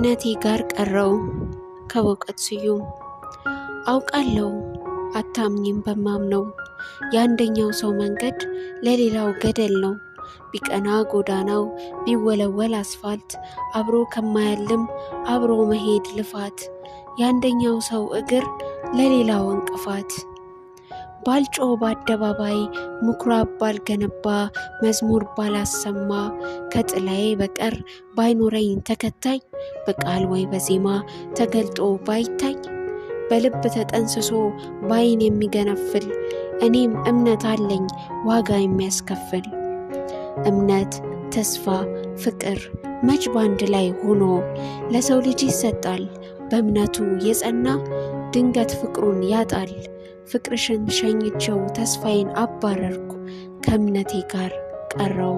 ከእምነቴ ጋር ቀረው ከበውቀት ስዩም አውቃለሁ አታምኝም በማምነው የአንደኛው ሰው መንገድ ለሌላው ገደል ነው። ቢቀና ጎዳናው ቢወለወል አስፋልት አብሮ ከማያልም አብሮ መሄድ ልፋት የአንደኛው ሰው እግር ለሌላው እንቅፋት። ባልጮ በአደባባይ ምኩራብ ባልገነባ መዝሙር ባላሰማ ከጥላዬ በቀር ባይኖረኝ ተከታይ በቃል ወይ በዜማ ተገልጦ ባይታይ በልብ ተጠንስሶ ባይን የሚገነፍል እኔም እምነት አለኝ ዋጋ የሚያስከፍል። እምነት ተስፋ ፍቅር መች ባንድ ላይ ሆኖ ለሰው ልጅ ይሰጣል በእምነቱ የጸና ድንገት ፍቅሩን ያጣል። ፍቅርሽን ሸኝቼው ተስፋዬን አባረርኩ ከእምነቴ ጋር ቀረው።